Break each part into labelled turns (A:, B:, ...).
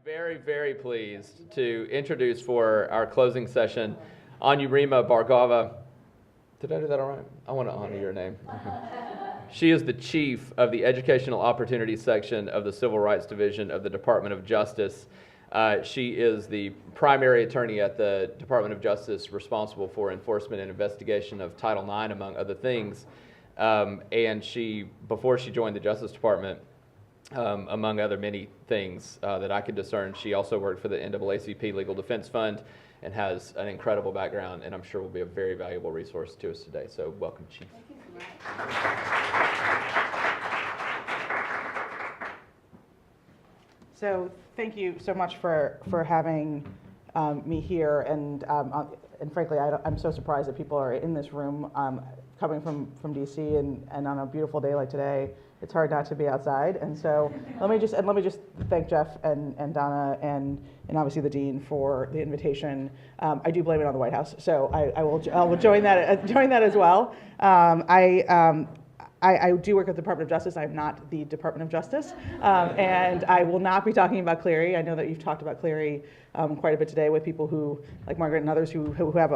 A: Very, very pleased to introduce for our closing session Anurima Bhargava. Did I do that all right? I want to honor your name. She is the chief of the Educational Opportunities section of the Civil Rights Division of the Department of Justice. She is the primary attorney at the Department of Justice responsible for enforcement and investigation of Title IX, among other things. And she, before she joined the Justice Department, among other many things that I could discern, she also worked for the NAACP Legal Defense Fund and has an incredible background, and I'm sure will be a very valuable resource to us today. So welcome, Chief.
B: Thank you so much. So thank you so much for having me here, and frankly, I'm so surprised that people are in this room coming from DC, and on a beautiful day like today. It's hard not to be outside, and so let me just thank Jeff and Donna and obviously the dean for the invitation. I do blame it on the White House, so I will join that as well. I do work at the Department of Justice. I'm not the Department of Justice, and I will not be talking about Clery. I know that you've talked about Clery quite a bit today with people who, like Margaret and others, who have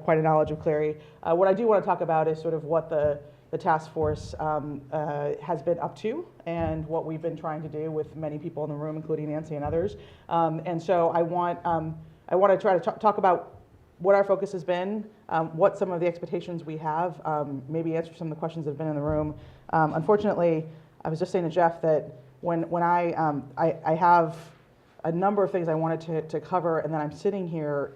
B: quite a knowledge of Clery. What I do want to talk about is sort of what the task force has been up to and what we've been trying to do with many people in the room, including Nancy and others. And so I want to try to talk about what our focus has been, what some of the expectations we have, maybe answer some of the questions that have been in the room. Unfortunately, I was just saying to Jeff that when I have a number of things I wanted to cover, and then I'm sitting here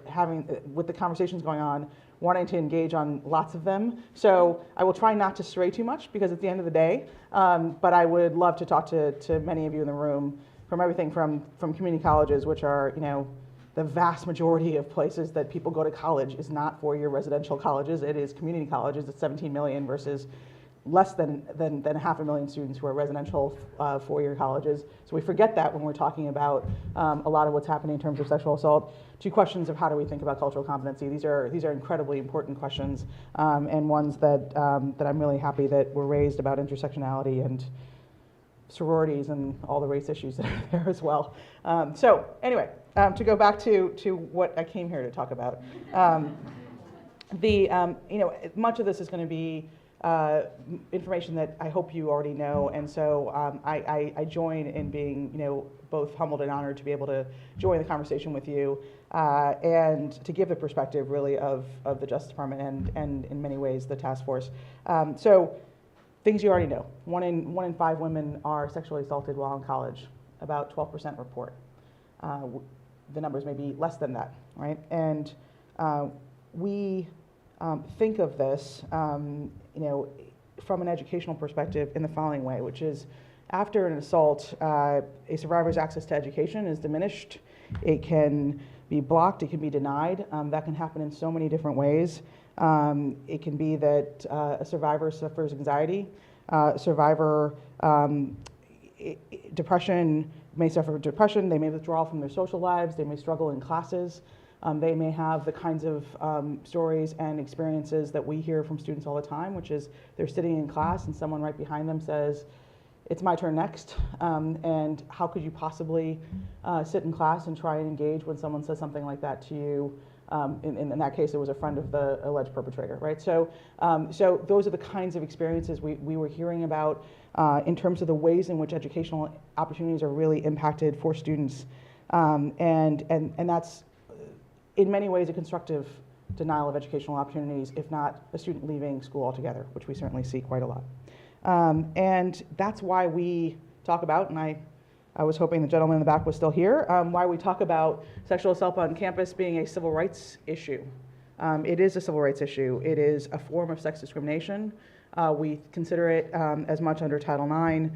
B: with the conversations going on, wanting to engage on lots of them. So I will try not to stray too much, because at the end of the day, but I would love to talk to many of you in the room from everything from community colleges, which are, the vast majority of places that people go to college is not four-year residential colleges. It is community colleges. It's 17 million versus less than 500,000 students who are residential four-year colleges. So we forget that when we're talking about a lot of what's happening in terms of sexual assault. Two questions of how do we think about cultural competency. These are incredibly important questions, and ones that I'm really happy that were raised about intersectionality and sororities and all the race issues that are there as well. So anyway, to go back to what I came here to talk about, much of this is going to be information that I hope you already know, and so I join in being, both humbled and honored to be able to join the conversation with you, and to give the perspective really of the Justice Department and in many ways the task force. So things you already know: one in 5 women are sexually assaulted while in college. About 12% report. The numbers may be less than that, right? And we think of this, from an educational perspective in the following way, which is after an assault, a survivor's access to education is diminished. It can be blocked, it can be denied. That can happen in so many different ways. It can be that a survivor suffers anxiety, depression, may suffer depression, they may withdraw from their social lives, they may struggle in classes. They may have the kinds of stories and experiences that we hear from students all the time, which is they're sitting in class and someone right behind them says, "It's my turn next," and how could you possibly sit in class and try and engage when someone says something like that to you? In that case, it was a friend of the alleged perpetrator, right? So those are the kinds of experiences we were hearing about in terms of the ways in which educational opportunities are really impacted for students, and that's in many ways a constructive denial of educational opportunities, if not a student leaving school altogether, which we certainly see quite a lot. And that's why we talk about, and I was hoping the gentleman in the back was still here, why we talk about sexual assault on campus being a civil rights issue. It is a civil rights issue. It is a form of sex discrimination. We consider it as much under Title IX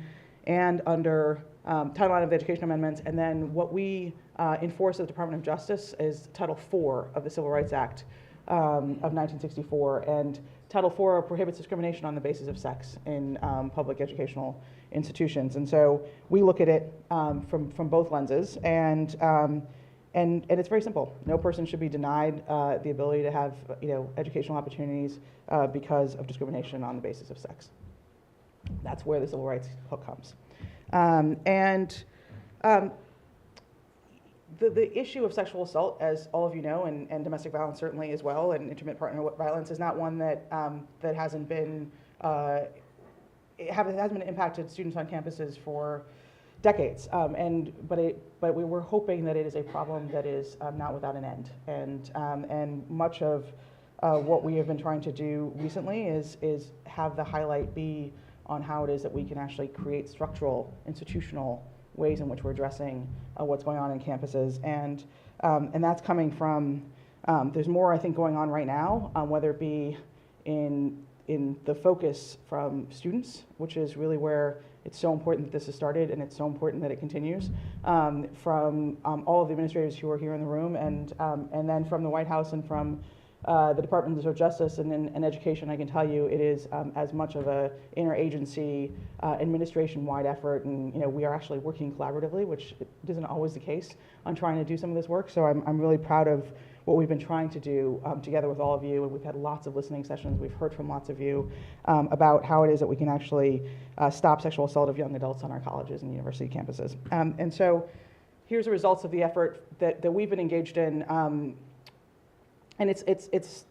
B: and under Title IX of the Education Amendments, and then what we enforce at the Department of Justice is Title IV of the Civil Rights Act of 1964, and Title IV prohibits discrimination on the basis of sex in public educational institutions. And so we look at it from both lenses, and it's very simple. No person should be denied the ability to have educational opportunities because of discrimination on the basis of sex. That's where the civil rights hook comes. the issue of sexual assault, as all of you know, and domestic violence certainly as well, and intimate partner violence is not one that that hasn't been hasn't been impacted students on campuses for decades. But we were hoping that it is a problem that is not without an end. And much of what we have been trying to do recently is have the highlight be on how it is that we can actually create structural, institutional ways in which we're addressing what's going on in campuses. And that's coming from, there's more, I think, going on right now, whether it be in the focus from students, which is really where it's so important that this has started and it's so important that it continues, from all of the administrators who are here in the room, and then from the White House and from the Department of Justice and Education. I can tell you it is as much of a interagency, administration-wide effort, and we are actually working collaboratively, which isn't always the case, on trying to do some of this work. So I'm really proud of what we've been trying to do together with all of you, and we've had lots of listening sessions. We've heard from lots of you about how it is that we can actually stop sexual assault of young adults on our colleges and university campuses. And so here's the results of the effort that we've been engaged in. And it's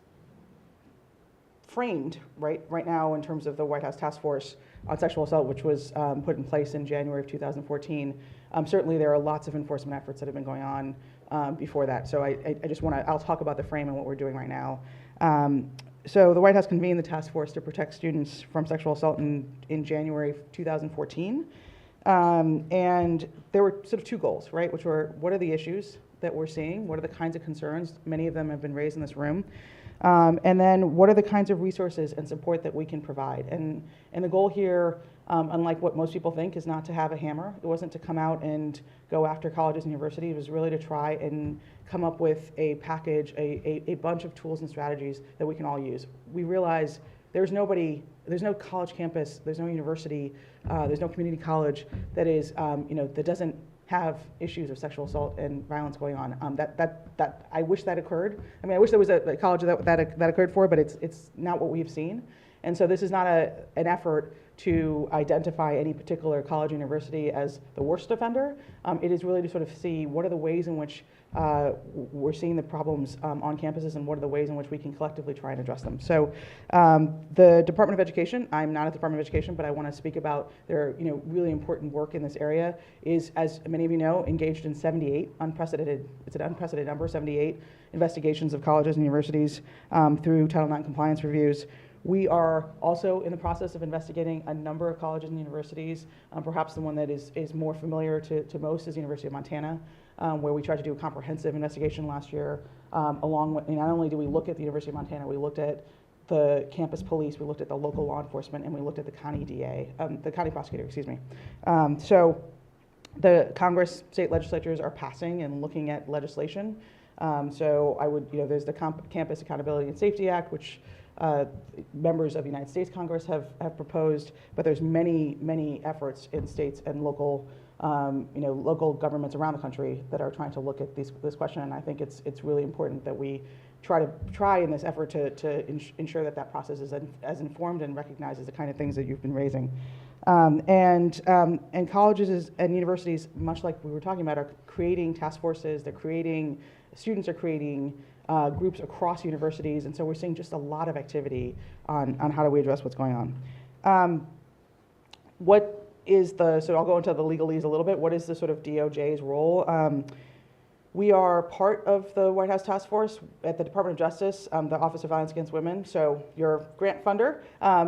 B: framed right now in terms of the White House Task Force on Sexual Assault, which was put in place in January of 2014. Certainly there are lots of enforcement efforts that have been going on before that. So I just want to, I'll talk about the frame and what we're doing right now. So the White House convened the task force to protect students from sexual assault in January of 2014. And there were sort of two goals, right? Which were, what are the issues that we're seeing? What are the kinds of concerns? Many of them have been raised in this room. And then what are the kinds of resources and support that we can provide? And the goal here, unlike what most people think, is not to have a hammer. It wasn't to come out and go after colleges and universities. It was really to try and come up with a package, a bunch of tools and strategies that we can all use. We realize there's no college campus, there's no university, there's no community college that is, that doesn't have issues of sexual assault and violence going on. That I wish that occurred. I mean, I wish there was a college that occurred for, but it's not what we've seen. And so this is not an effort to identify any particular college or university as the worst offender. It is really to sort of see what are the ways in which we're seeing the problems on campuses, and what are the ways in which we can collectively try and address them. So the Department of Education, I'm not at the Department of Education, but I want to speak about their really important work in this area, is, as many of you know, engaged in 78 unprecedented, it's an unprecedented number, 78 investigations of colleges and universities through Title IX compliance reviews. We are also in the process of investigating a number of colleges and universities. Perhaps the one that is more familiar to most is the University of Montana, where we tried to do a comprehensive investigation last year. Along with, not only do we look at the University of Montana, we looked at the campus police, we looked at the local law enforcement, and we looked at the county DA, the county prosecutor, excuse me. So the Congress, state legislatures are passing and looking at legislation. So I would, there's the Campus Accountability and Safety Act, which members of the United States Congress have proposed, but there's many efforts in states and local, local governments around the country that are trying to look at this question. And I think it's really important that we try in this effort to ensure that process is as informed and recognizes the kind of things that you've been raising. And colleges and universities, much like we were talking about, are creating task forces. Students are creating groups across universities, and so we're seeing just a lot of activity on how do we address what's going on. What is so I'll go into the legalese a little bit. What is the sort of DOJ's role? We are part of the White House Task Force at the Department of Justice, the Office of Violence Against Women. So your grant funder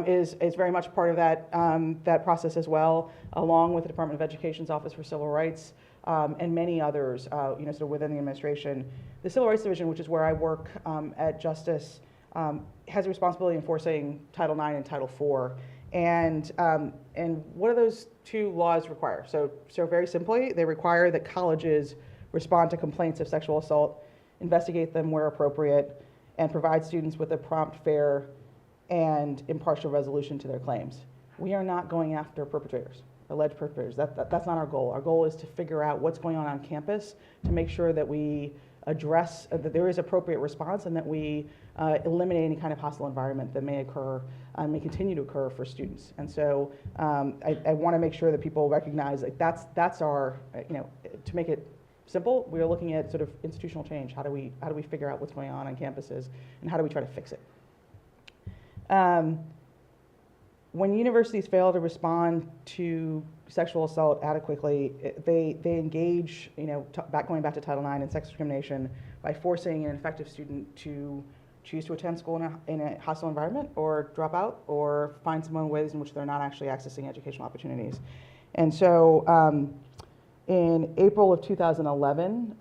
B: is very much part of that process as well, along with the Department of Education's Office for Civil Rights, and many others, sort of within the administration. The Civil Rights Division, which is where I work at Justice, has a responsibility enforcing Title IX and Title IV. And what do those two laws require? So very simply, they require that colleges respond to complaints of sexual assault, investigate them where appropriate, and provide students with a prompt, fair, and impartial resolution to their claims. We are not going after perpetrators, alleged perpetrators. That's not our goal. Our goal is to figure out what's going on campus, to make sure that we address, that there is appropriate response, and that we eliminate any kind of hostile environment that may occur, may continue to occur for students. And so I want to make sure that people recognize, like, that's our, to make it simple. We are looking at sort of institutional change. How do we figure out what's going on campuses, and how do we try to fix it? When universities fail to respond to sexual assault adequately, they engage, going back to Title IX and sex discrimination by forcing an infected student to choose to attend school in a hostile environment, or drop out, or find some other ways in which they're not actually accessing educational opportunities. And so in April of 2011,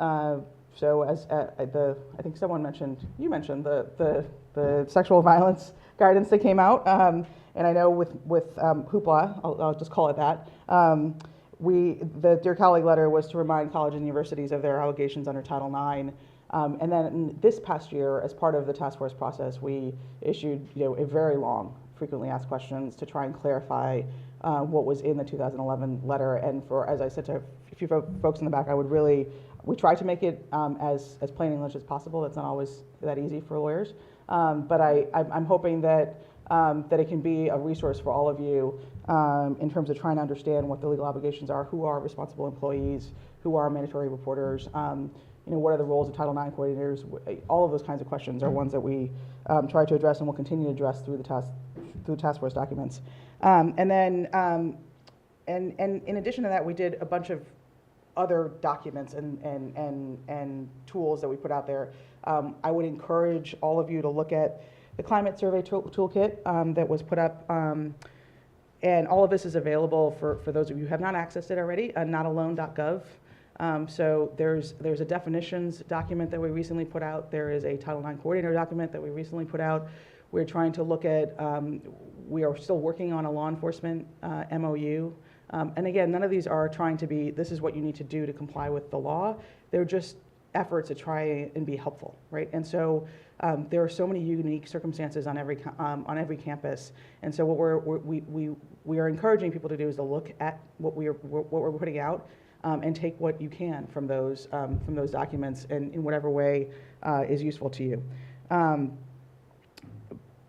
B: so as I think someone mentioned, you mentioned the sexual violence guidance that came out, and I know with hoopla, I'll just call it that, the Dear Colleague letter was to remind colleges and universities of their obligations under Title IX. And then this past year, as part of the task force process, we issued a very long, frequently asked questions to try and clarify what was in the 2011 letter. And as I said to a few folks in the back, we try to make it as plain English as possible. It's not always that easy for lawyers. But I'm hoping that it can be a resource for all of you in terms of trying to understand what the legal obligations are, who are responsible employees, who are mandatory reporters, what are the roles of Title IX coordinators. All of those kinds of questions are ones that we try to address and will continue to address through the task force documents. And in addition to that, we did a bunch of other documents and tools that we put out there. I would encourage all of you to look at the climate survey toolkit that was put up, and all of this is available for those of you who have not accessed it already, notalone.gov. So there's a definitions document that we recently put out. There is a Title IX coordinator document that we recently put out. We're trying to look at, we are still working on a law enforcement MOU. And again, none of these are trying to be, this is what you need to do to comply with the law. They're just efforts to try and be helpful, right? And so there are so many unique circumstances on every campus. And so what we are encouraging people to do is to look at what we're putting out, and take what you can from those documents, and in whatever way is useful to you.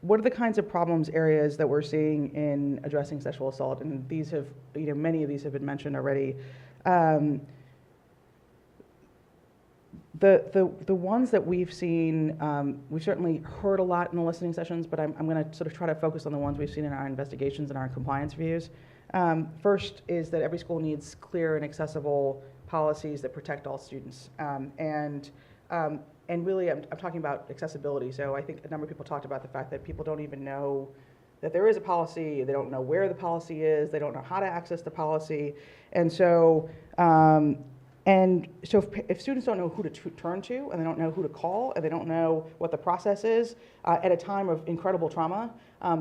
B: What are the kinds of problems areas that we're seeing in addressing sexual assault? And these have, many of these have been mentioned already. The ones that we've seen, we've certainly heard a lot in the listening sessions, but I'm going to sort of try to focus on the ones we've seen in our investigations and our compliance reviews. First is that every school needs clear and accessible policies that protect all students. And really, I'm talking about accessibility. So I think a number of people talked about the fact that people don't even know that there is a policy. They don't know where the policy is. They don't know how to access the policy. And so, if students don't know who to turn to, and they don't know who to call, and they don't know what the process is, at a time of incredible trauma,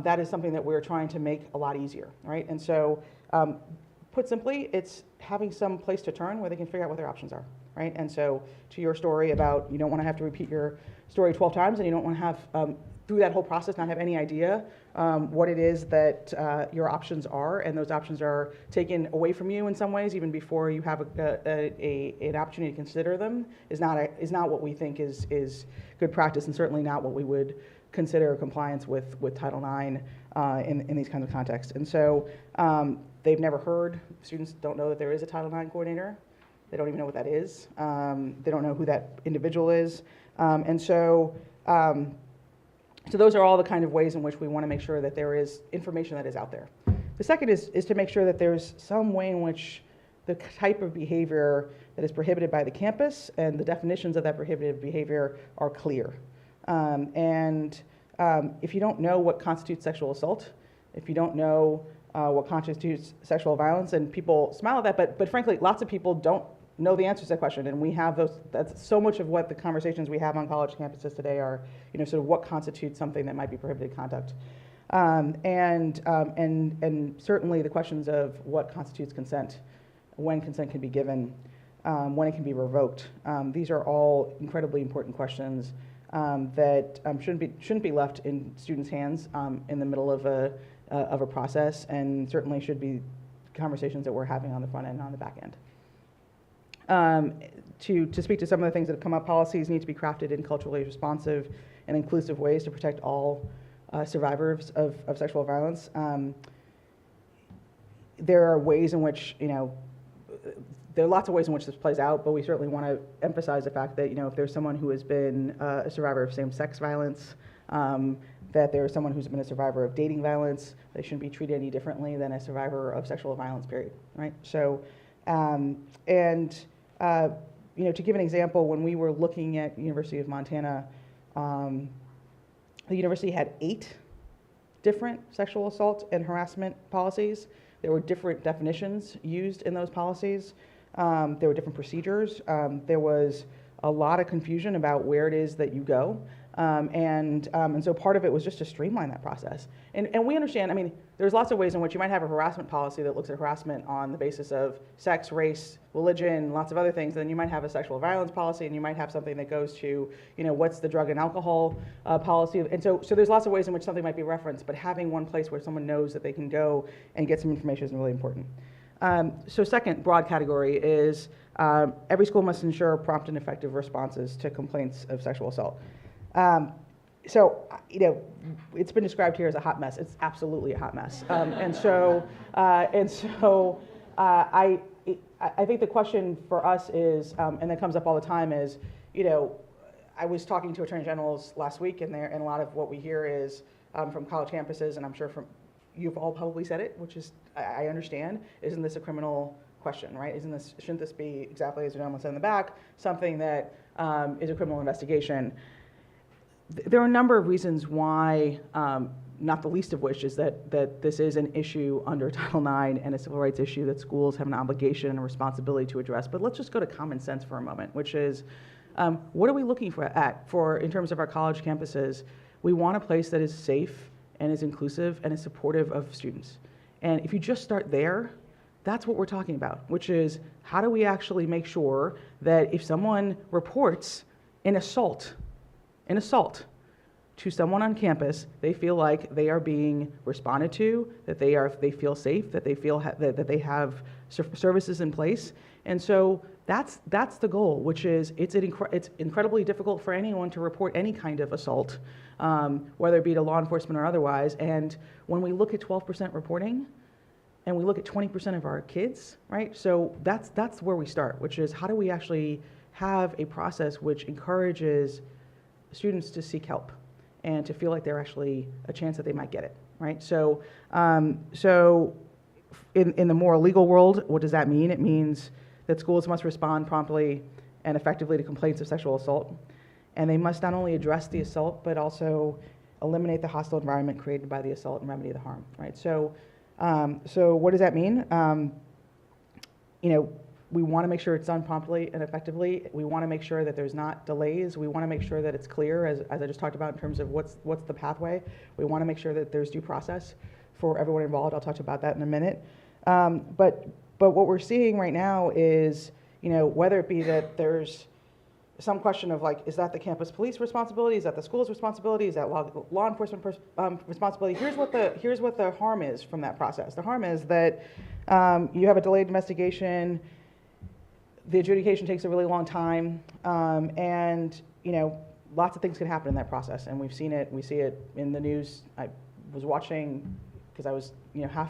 B: that is something that we're trying to make a lot easier, right? And so, put simply, it's having some place to turn where they can figure out what their options are, right? And so, to your story about you don't want to have to repeat your story 12 times, and you don't want to have, through that whole process, not have any idea what it is that your options are, and those options are taken away from you in some ways, even before you have an opportunity to consider them, is not what we think is good practice, and certainly not what we would consider compliance with Title IX in these kinds of contexts. And so they've never heard, students don't know that there is a Title IX coordinator. They don't even know what that is. They don't know who that individual is. So those are all the kind of ways in which we want to make sure that there is information that is out there. The second is to make sure that there's some way in which the type of behavior that is prohibited by the campus and the definitions of that prohibited behavior are clear. If you don't know what constitutes sexual assault, if you don't know what constitutes sexual violence, and people smile at that, but frankly, lots of people don't know the answers to that question, and we have those. That's so much of what the conversations we have on college campuses today are, sort of what constitutes something that might be prohibited conduct, and certainly the questions of what constitutes consent, when consent can be given, when it can be revoked. These are all incredibly important questions that shouldn't be left in students' hands in the middle of a process, and certainly should be conversations that we're having on the front end and on the back end. To speak to some of the things that have come up, policies need to be crafted in culturally responsive and inclusive ways to protect all survivors of sexual violence. There are ways in which, there are lots of ways in which this plays out, but we certainly want to emphasize the fact that, if there's someone who has been a survivor of same-sex violence, that there's someone who's been a survivor of dating violence, they shouldn't be treated any differently than a survivor of sexual violence, period, right? So, to give an example, when we were looking at University of Montana, the university had 8 different sexual assault and harassment policies. There were different definitions used in those policies. There were different procedures. There was a lot of confusion about where it is that you go. And so part of it was just to streamline that process. And we understand, there's lots of ways in which you might have a harassment policy that looks at harassment on the basis of sex, race, religion, lots of other things. Then you might have a sexual violence policy, and you might have something that goes to, what's the drug and alcohol policy. And so there's lots of ways in which something might be referenced, but having one place where someone knows that they can go and get some information is really important. So second broad category is every school must ensure prompt and effective responses to complaints of sexual assault. It's been described here as a hot mess. It's absolutely a hot mess. I think the question for us is, and that comes up all the time, is, I was talking to attorney generals last week, and a lot of what we hear is from college campuses, and I'm sure from you've all probably said it, which is I understand. Isn't this a criminal question, right? Shouldn't this be, exactly as the gentleman said in the back, something that is a criminal investigation? There are a number of reasons why, not the least of which is that this is an issue under Title IX and a civil rights issue that schools have an obligation and a responsibility to address. But let's just go to common sense for a moment, which is, what are we looking for in terms of our college campuses? We want a place that is safe and is inclusive and is supportive of students. And if you just start there, that's what we're talking about, which is how do we actually make sure that if someone reports an assault to someone on campus, they feel like they are being responded to, that they feel safe, that they feel that they have services in place. And so that's the goal, which is it's incredibly difficult for anyone to report any kind of assault, whether it be to law enforcement or otherwise. And when we look at 12% reporting, and we look at 20% of our kids, right? So that's where we start, which is how do we actually have a process which encourages students to seek help and to feel like they're actually a chance that they might get it, right? So, in the more legal world, what does that mean? It means that schools must respond promptly and effectively to complaints of sexual assault, and they must not only address the assault, but also eliminate the hostile environment created by the assault and remedy the harm, right? So what does that mean? We want to make sure it's done promptly and effectively. We want to make sure that there's not delays. We want to make sure that it's clear, as I just talked about, in terms of what's the pathway. We want to make sure that there's due process for everyone involved. I'll talk about that in a minute. But what we're seeing right now is, whether it be that there's some question of like, is that the campus police responsibility? Is that the school's responsibility? Is that law enforcement responsibility? Here's what the harm is from that process. The harm is that you have a delayed investigation. The adjudication takes a really long time, and lots of things can happen in that process, and we've seen it. We see it in the news. I was watching because I was I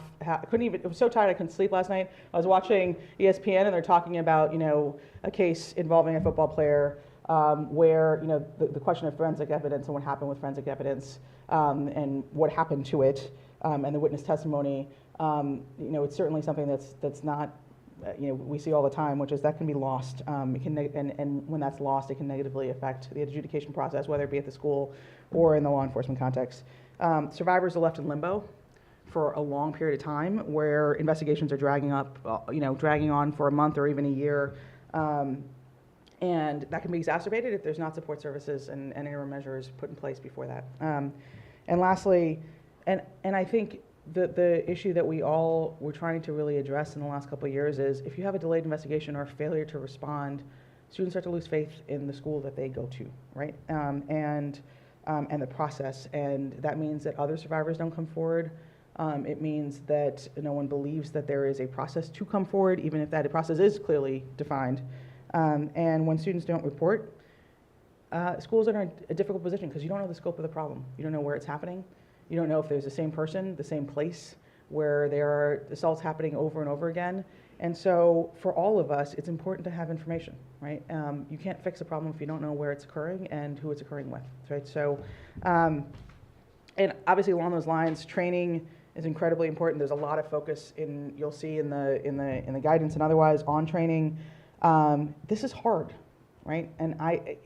B: couldn't even. I was so tired I couldn't sleep last night. I was watching ESPN, and they're talking about a case involving a football player where the question of forensic evidence and what happened with forensic evidence and what happened to it and the witness testimony. It's certainly something that's not. We see all the time, which is that can be lost. It can and when that's lost, it can negatively affect the adjudication process, whether it be at the school or in the law enforcement context. Survivors are left in limbo for a long period of time, where investigations are dragging on for a month or even a year, and that can be exacerbated if there's not support services and interim measures put in place before that. And lastly, and I think the issue that we're trying to really address in the last couple of years is if you have a delayed investigation or a failure to respond, students start to lose faith in the school that they go to, right? And the process, and that means that other survivors don't come forward. It means that no one believes that there is a process to come forward, even if that process is clearly defined. And when students don't report, schools are in a difficult position because you don't know the scope of the problem. You don't know where it's happening. You don't know if there's the same person, the same place, where there are assaults happening over and over again. And so for all of us, it's important to have information, right? You can't fix a problem if you don't know where it's occurring and who it's occurring with, right? So, and obviously along those lines, training is incredibly important. There's a lot of focus you'll see in the guidance and otherwise on training. This is hard, right? And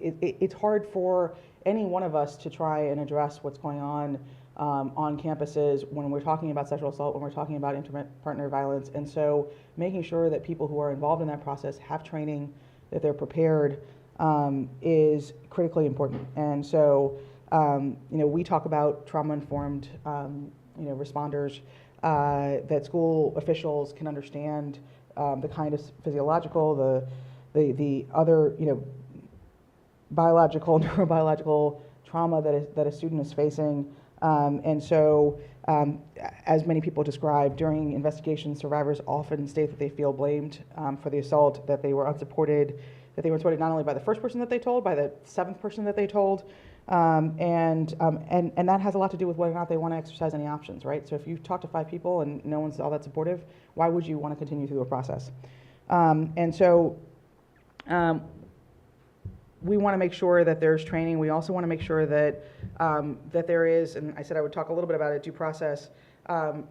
B: it's hard for any one of us to try and address what's going on campuses when we're talking about sexual assault, when we're talking about intimate partner violence. And so making sure that people who are involved in that process have training, that they're prepared, is critically important. And so, we talk about trauma-informed, responders, that school officials can understand the kind of physiological, the other, biological, neurobiological trauma that a student is facing. And so, as many people describe, during investigations, survivors often state that they feel blamed for the assault, that they were unsupported, that they were supported not only by the first person that they told, by the seventh person that they told, and that has a lot to do with whether or not they want to exercise any options, right? So if you talk to 5 people and no one's all that supportive, why would you want to continue through a process? And so we want to make sure that there's training. We also want to make sure that that there is, and I said I would talk a little bit about it, due process. The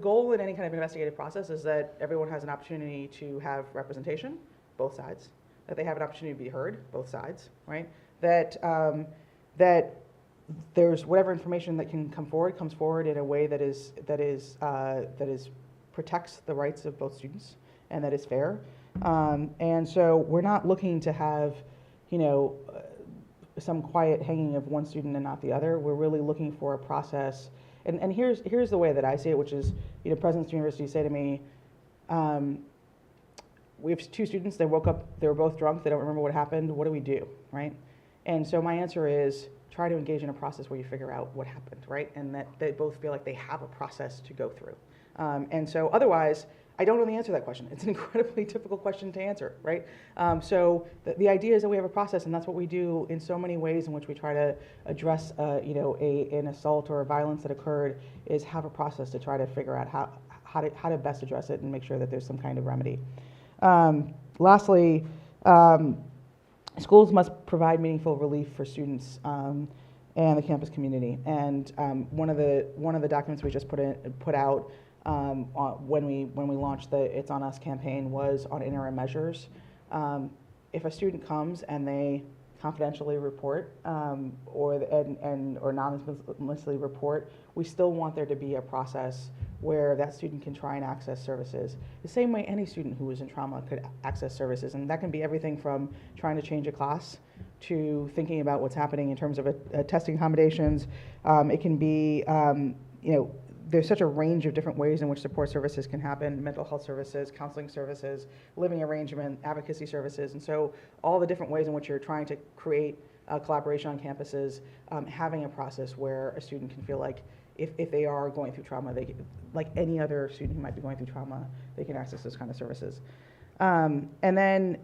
B: goal in any kind of investigative process is that everyone has an opportunity to have representation, both sides, that they have an opportunity to be heard, both sides, right? That that there's whatever information that can come forward comes forward in a way that is protects the rights of both students and that is fair. And so we're not looking to have, some quiet hanging of one student and not the other. We're really looking for a process. And here's the way that I see it, which is, presidents of universities say to me, we have 2 students, they woke up, they were both drunk, they don't remember what happened, what do we do, right? And so my answer is try to engage in a process where you figure out what happened, right? And that they both feel like they have a process to go through. And so otherwise, I don't know the answer to that question. It's an incredibly difficult question to answer, right? So the idea is that we have a process, and that's what we do in so many ways in which we try to address, an assault or a violence that occurred, is have a process to try to figure out how to best address it and make sure that there's some kind of remedy. Lastly, schools must provide meaningful relief for students and the campus community. And one of the documents we just put out when we launched the It's On Us campaign was on interim measures. If a student comes and they confidentially report or anonymously report, we still want there to be a process where that student can try and access services the same way any student who is in trauma could access services. And that can be everything from trying to change a class to thinking about what's happening in terms of testing accommodations. It can be, there's such a range of different ways in which support services can happen: mental health services, counseling services, living arrangement, advocacy services. And so all the different ways in which you're trying to create collaboration on campuses, having a process where a student can feel like if they are going through trauma, they can, like any other student who might be going through trauma, they can access those kind of services. And then,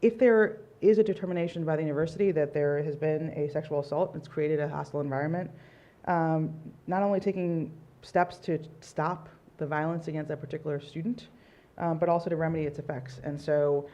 B: if there is a determination by the university that there has been a sexual assault, it's created a hostile environment, not only taking steps to stop the violence against that particular student, but also to remedy its effects. And so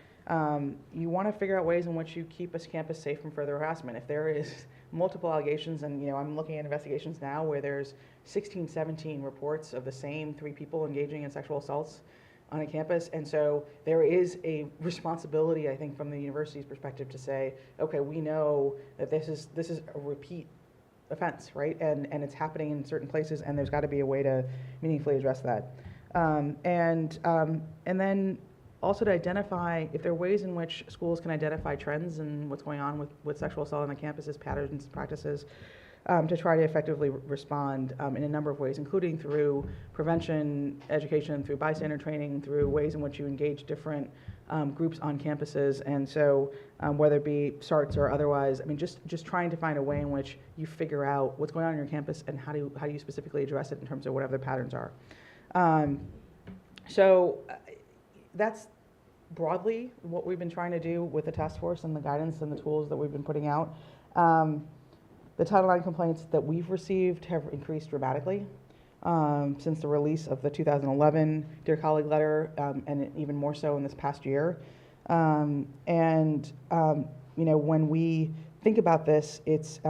B: you want to figure out ways in which you keep a campus safe from further harassment. If there is multiple allegations, and I'm looking at investigations now where there's 16, 17 reports of the same 3 people engaging in sexual assaults on a campus, and so there is a responsibility, I think, from the university's perspective to say, okay, we know that this is a repeat offense, right? And it's happening in certain places, and there's got to be a way to meaningfully address that. And then also to identify if there are ways in which schools can identify trends and what's going on with sexual assault on the campuses, patterns, practices, to try to effectively respond in a number of ways, including through prevention, education, through bystander training, through ways in which you engage different groups on campuses. And so whether it be SARTs or otherwise, just trying to find a way in which you figure out what's going on your campus and how do you specifically address it in terms of whatever the patterns are. So that's broadly what we've been trying to do with the task force and the guidance and the tools that we've been putting out. The Title IX complaints that we've received have increased dramatically. since the release of the 2011 Dear Colleague letter, and even more so in this past year. When we think about this, it's,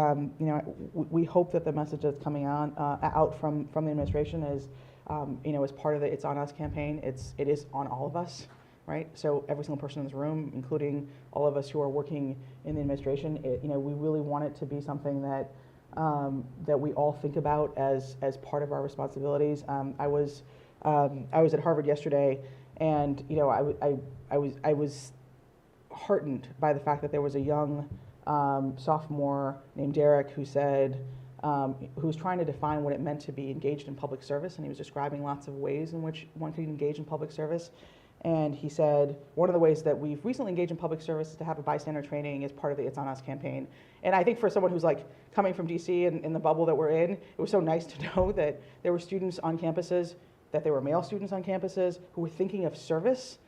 B: we hope that the message that's coming out from the administration is, as part of the It's On Us campaign, it is on all of us, right? So every single person in this room, including all of us who are working in the administration, we really want it to be something that we all think about as part of our responsibilities. I was at Harvard yesterday, and I was heartened by the fact that there was a young sophomore named Derek who said, who was trying to define what it meant to be engaged in public service, and he was describing lots of ways in which one could engage in public service. And he said, one of the ways that we've recently engaged in public service is to have a bystander training as part of the It's On Us campaign. And I think for someone who's like coming from DC and in the bubble that we're in, it was so nice to know that there were students on campuses, that there were male students on campuses who were thinking of service,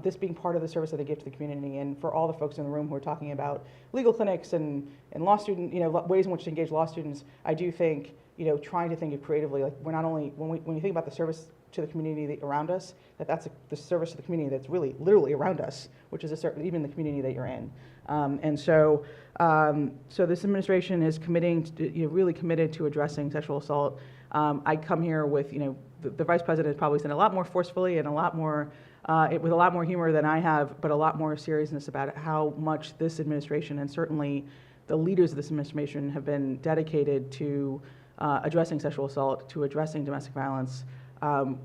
B: this being part of the service that they give to the community. And for all the folks in the room who are talking about legal clinics and law student, ways in which to engage law students, I do think, trying to think of creatively, like we're not only, when you think about the service to the community around us, that's the service to the community that's really literally around us, which is even the community that you're in. So this administration is really committed to addressing sexual assault. I come here with, the vice president has probably said a lot more forcefully and a lot more, with a lot more humor than I have, but a lot more seriousness about how much this administration and certainly the leaders of this administration have been dedicated to addressing sexual assault, to addressing domestic violence.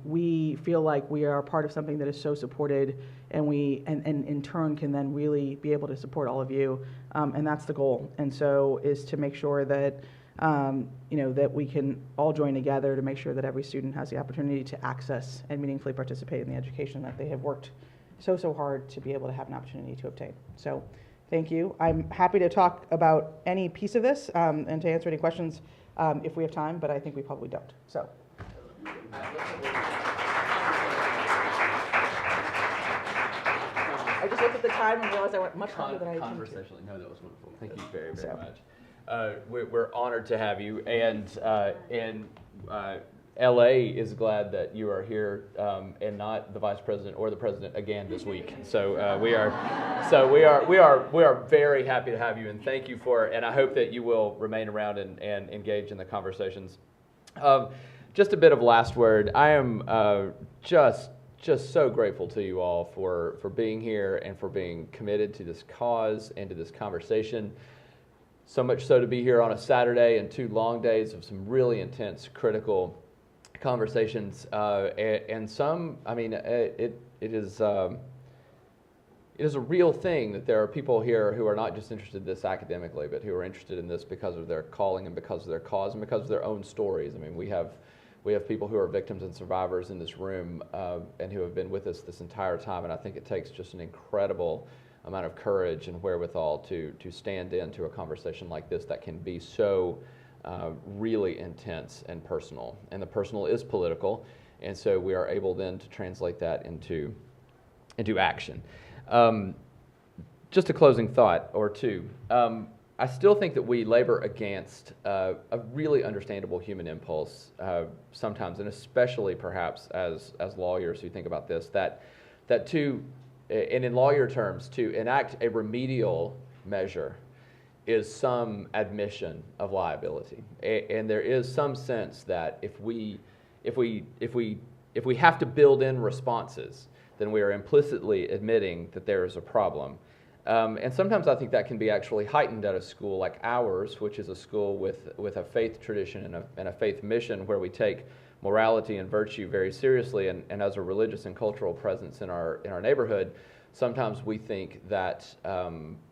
B: We feel like we are part of something that is so supported, and in turn can then really be able to support all of you, and that's the goal. And so is to make sure that that we can all join together to make sure that every student has the opportunity to access and meaningfully participate in the education that they have worked so hard to be able to have an opportunity to obtain. So thank you. I'm happy to talk about any piece of this and to answer any questions if we have time, but I think we probably don't. So. I just looked at the time and realized I went much longer than I intended to.
A: No, that was wonderful. Thank you very much. We're honored to have you, and LA is glad that you are here and not the vice president or the president again this week. So we are very happy to have you, and thank you and I hope that you will remain around and engage in the conversations. Just a bit of last word. I am just so grateful to you all for being here and for being committed to this cause and to this conversation. So much so to be here on a Saturday and 2 long days of some really intense, critical conversations. And some, it is a real thing that there are people here who are not just interested in this academically, but who are interested in this because of their calling and because of their cause and because of their own stories. We have people who are victims and survivors in this room and who have been with us this entire time, and I think it takes just an incredible amount of courage and wherewithal to stand into a conversation like this that can be so really intense and personal. And the personal is political, and so we are able then to translate that into action. Just a closing thought or two. I still think that we labor against a really understandable human impulse sometimes, and especially perhaps as lawyers who think about this, that and in lawyer terms, to enact a remedial measure is some admission of liability, and there is some sense that if we have to build in responses, then we are implicitly admitting that there is a problem. And sometimes I think that can be actually heightened at a school like ours, which is a school with a faith tradition and a faith mission where we take morality and virtue very seriously, and as a religious and cultural presence in our neighborhood, sometimes we think that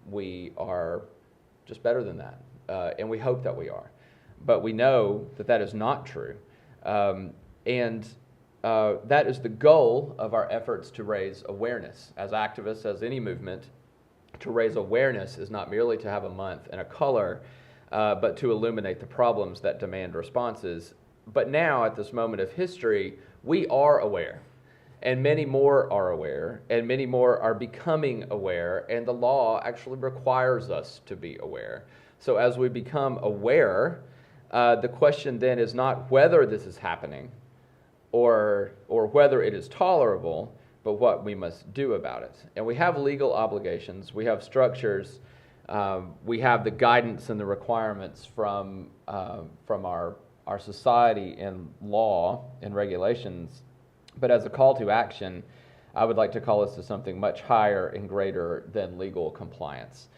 A: we are just better than that, and we hope that we are. But we know that that is not true, and that is the goal of our efforts to raise awareness. As activists, as any movement, to raise awareness is not merely to have a month and a color, but to illuminate the problems that demand responses. But now, at this moment of history, we are aware, and many more are aware, and many more are becoming aware, and the law actually requires us to be aware. So as we become aware, the question then is not whether this is happening or whether it is tolerable, but what we must do about it. And we have legal obligations, we have structures, we have the guidance and the requirements from our society in law and regulations, but as a call to action, I would like to call us to something much higher and greater than legal compliance.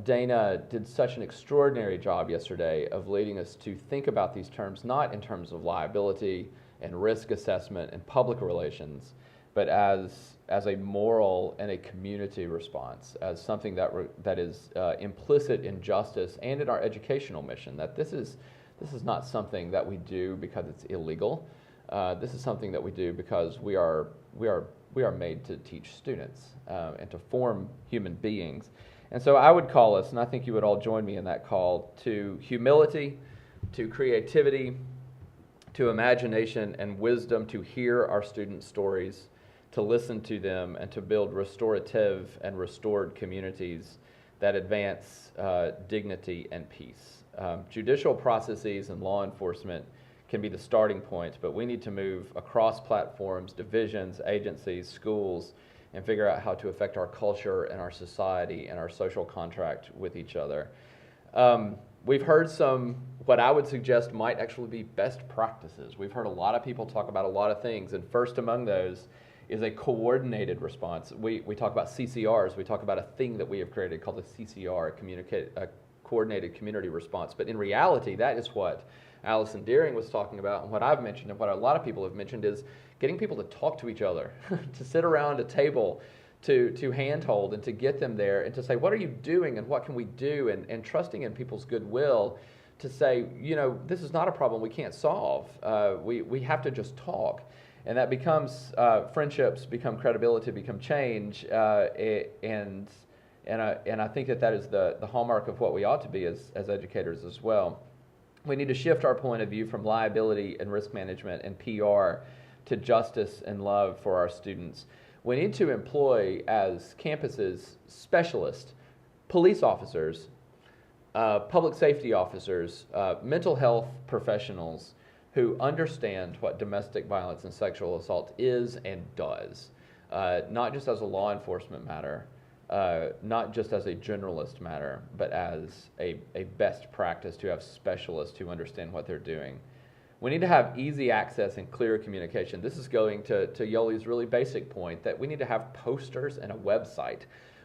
A: Dana did such an extraordinary job yesterday of leading us to think about these terms, not in terms of liability and risk assessment and public relations, but as a moral and a community response, as something that is implicit in justice and in our educational mission, that this is not something that we do because it's illegal. This is something that we do because we are made to teach students and to form human beings. And so I would call us, and I think you would all join me in that call, to humility, to creativity, to imagination and wisdom, to hear our students' stories, to listen to them, and to build restorative and restored communities that advance dignity and peace. Judicial processes and law enforcement can be the starting point, but we need to move across platforms, divisions, agencies, schools, and figure out how to affect our culture and our society and our social contract with each other. We've heard some, what I would suggest might actually be best practices. We've heard a lot of people talk about a lot of things, and first among those is a coordinated response. We talk about CCRs. We talk about a thing that we have created called a CCR, a coordinated community response. But in reality, that is what Allison Deering was talking about, and what I've mentioned and what a lot of people have mentioned is getting people to talk to each other, to sit around a table, to handhold and to get them there and to say, what are you doing and what can we do, and trusting in people's goodwill to say, you know, this is not a problem we can't solve. We have to just talk. And that becomes, friendships become credibility, become change, and I think that is the hallmark of what we ought to be as educators as well. We need to shift our point of view from liability and risk management and PR to justice and love for our students. We need to employ as campuses specialists, police officers, public safety officers, mental health professionals who understand what domestic violence and sexual assault is and does, not just as a law enforcement matter, not just as a generalist matter, but as a best practice to have specialists who understand what they're doing. We need to have easy access and clear communication. This is going to Yoli's really basic point that we need to have posters and a website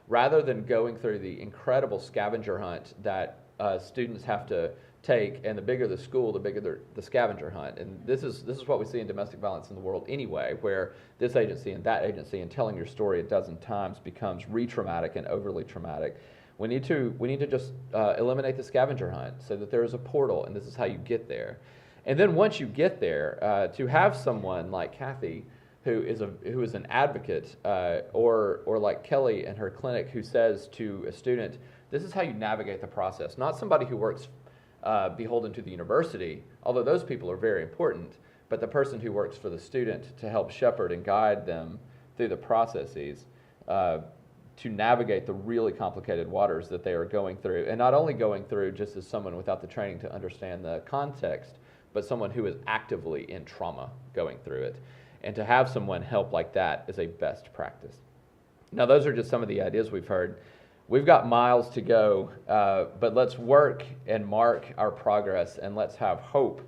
A: rather than going through the incredible scavenger hunt that students have to take, and the bigger the school, the bigger the scavenger hunt. And this is what we see in domestic violence in the world anyway, where this agency and that agency and telling your story a dozen times becomes re-traumatic and overly traumatic. We need to just eliminate the scavenger hunt so that there is a portal, and this is how you get there. And then once you get there, to have someone like Kathy, who is an advocate, or like Kelly and her clinic, who says to a student, this is how you navigate the process. Not somebody who works beholden to the university, although those people are very important, but the person who works for the student to help shepherd and guide them through the processes to navigate the really complicated waters that they are going through. And not only going through just as someone without the training to understand the context, but someone who is actively in trauma going through it. And to have someone help like that is a best practice. Now, those are just some of the ideas we've heard. We've got miles to go, but let's work and mark our progress, and let's have hope.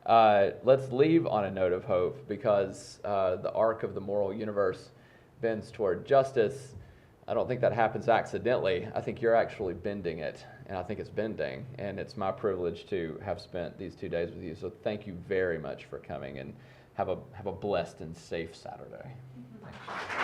A: Let's leave on a note of hope, because the arc of the moral universe bends toward justice. I don't think that happens accidentally. I think you're actually bending it, and I think it's bending, and it's my privilege to have spent these 2 days with you. So thank you very much for coming, and have a blessed and safe Saturday. Thanks.